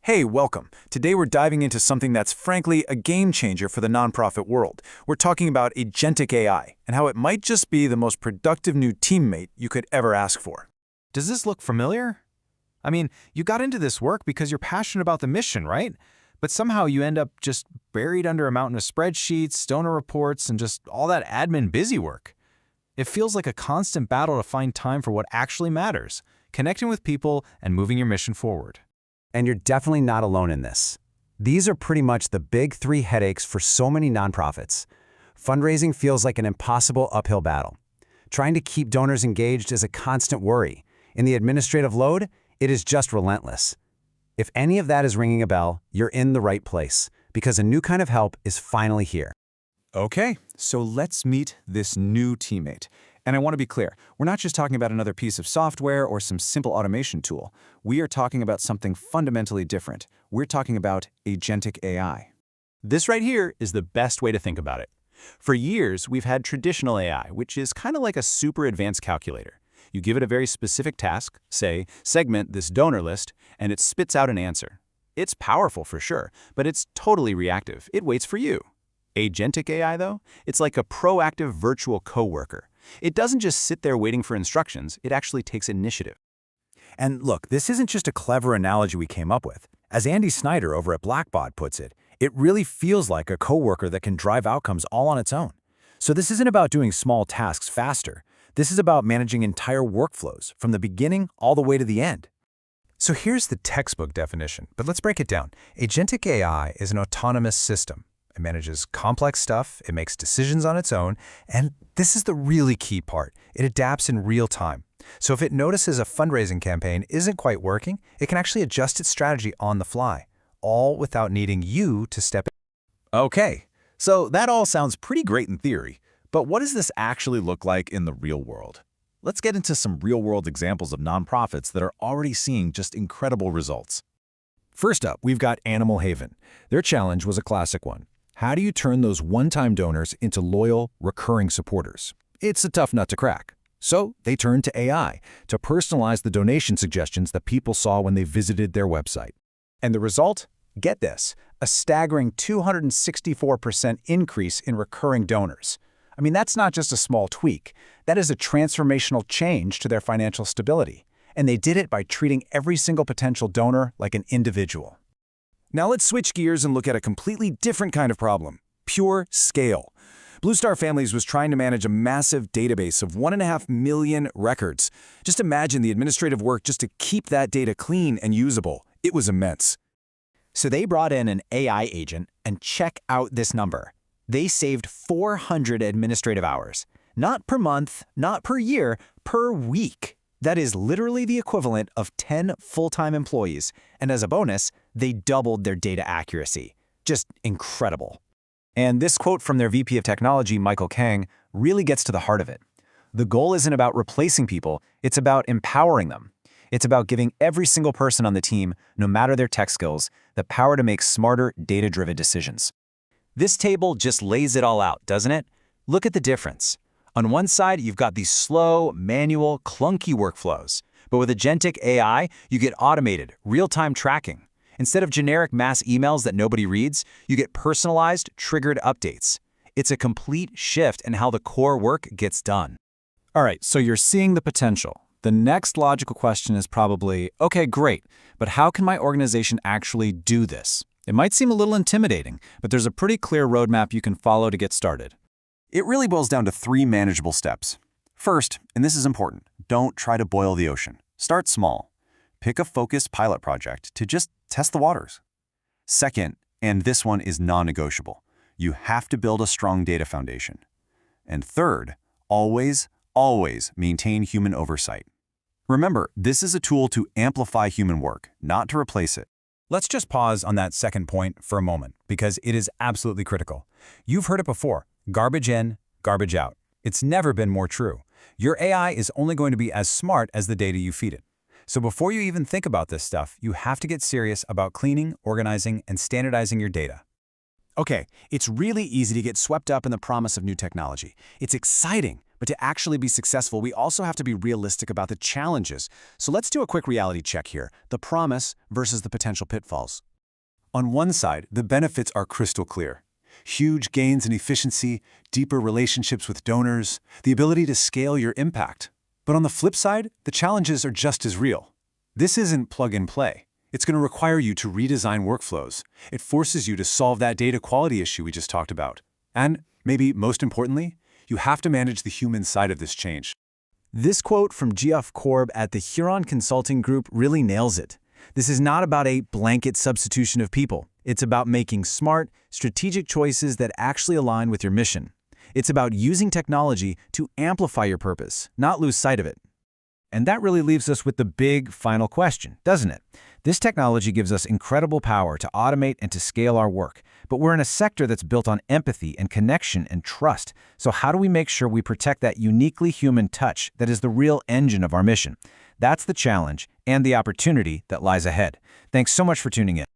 Hey, welcome. Today we're diving into something that's frankly a game changer for the nonprofit world. We're talking about Agentic AI and how it might just be the most productive new teammate you could ever ask for. Does this look familiar? I mean, you got into this work because you're passionate about the mission, right? But somehow you end up just buried under a mountain of spreadsheets, donor reports, and just all that admin busy work. It feels like a constant battle to find time for what actually matters, connecting with people and moving your mission forward. And you're definitely not alone in this. These are pretty much the big three headaches for so many nonprofits. Fundraising feels like an impossible uphill battle. Trying to keep donors engaged is a constant worry. In the administrative load, it is just relentless. If any of that is ringing a bell, you're in the right place, because a new kind of help is finally here. Okay, so let's meet this new teammate. And I want to be clear, we're not just talking about another piece of software or some simple automation tool. We are talking about something fundamentally different. We're talking about Agentic AI. This right here is the best way to think about it. For years, we've had traditional AI, which is kind of like a super advanced calculator. You give it a very specific task, say, segment this donor list, and it spits out an answer. It's powerful for sure, but it's totally reactive. It waits for you. Agentic AI, though, it's like a proactive virtual coworker. It doesn't just sit there waiting for instructions, it actually takes initiative. And look, this isn't just a clever analogy we came up with. As Andy Snyder over at Blackbaud puts it, it really feels like a coworker that can drive outcomes all on its own. So this isn't about doing small tasks faster. This is about managing entire workflows from the beginning all the way to the end. So here's the textbook definition, but let's break it down. Agentic AI is an autonomous system. It manages complex stuff, it makes decisions on its own, and this is the really key part. It adapts in real time. So if it notices a fundraising campaign isn't quite working, it can actually adjust its strategy on the fly, all without needing you to step in. Okay, so that all sounds pretty great in theory, but what does this actually look like in the real world? Let's get into some real-world examples of nonprofits that are already seeing just incredible results. First up, we've got Animal Haven. Their challenge was a classic one. How do you turn those one-time donors into loyal, recurring supporters? It's a tough nut to crack. So they turned to AI to personalize the donation suggestions that people saw when they visited their website. And the result? Get this, a staggering 264% increase in recurring donors. I mean, that's not just a small tweak. That is a transformational change to their financial stability. And they did it by treating every single potential donor like an individual. Now let's switch gears and look at a completely different kind of problem, pure scale. Blue Star Families was trying to manage a massive database of 1.5 million records. Just imagine the administrative work just to keep that data clean and usable. It was immense. So they brought in an AI agent, and check out this number. They saved 400 administrative hours. Not per month, not per year, per week. That is literally the equivalent of 10 full-time employees, and as a bonus, they doubled their data accuracy. Just incredible. And this quote from their VP of Technology, Michael Kang, really gets to the heart of it. The goal isn't about replacing people, it's about empowering them. It's about giving every single person on the team, no matter their tech skills, the power to make smarter, data-driven decisions. This table just lays it all out, doesn't it? Look at the difference. On one side, you've got these slow, manual, clunky workflows. But with Agentic AI, you get automated, real-time tracking. Instead of generic mass emails that nobody reads, you get personalized, triggered updates. It's a complete shift in how the core work gets done. All right, so you're seeing the potential. The next logical question is probably, okay, great, but how can my organization actually do this? It might seem a little intimidating, but there's a pretty clear roadmap you can follow to get started. It really boils down to 3 manageable steps. First, and this is important, don't try to boil the ocean. Start small. Pick a focused pilot project to just test the waters. Second, and this one is non-negotiable, you have to build a strong data foundation. And third, always maintain human oversight. Remember, this is a tool to amplify human work, not to replace it. Let's just pause on that second point for a moment, because it is absolutely critical. You've heard it before. Garbage in, garbage out. It's never been more true. Your AI is only going to be as smart as the data you feed it. So before you even think about this stuff, you have to get serious about cleaning, organizing, and standardizing your data. Okay, it's really easy to get swept up in the promise of new technology. It's exciting, but to actually be successful, we also have to be realistic about the challenges. So let's do a quick reality check here. The promise versus the potential pitfalls. On one side, the benefits are crystal clear. Huge gains in efficiency, deeper relationships with donors, the ability to scale your impact. But on the flip side, the challenges are just as real. This isn't plug and play. It's going to require you to redesign workflows. It forces you to solve that data quality issue we just talked about. And, maybe most importantly, you have to manage the human side of this change. This quote from Geoff Korb at the Huron Consulting Group really nails it. This is not about a blanket substitution of people. It's about making smart, strategic choices that actually align with your mission. It's about using technology to amplify your purpose, not lose sight of it. And that really leaves us with the big final question, doesn't it? This technology gives us incredible power to automate and to scale our work, but we're in a sector that's built on empathy and connection and trust. So how do we make sure we protect that uniquely human touch that is the real engine of our mission? That's the challenge and the opportunity that lies ahead. Thanks so much for tuning in.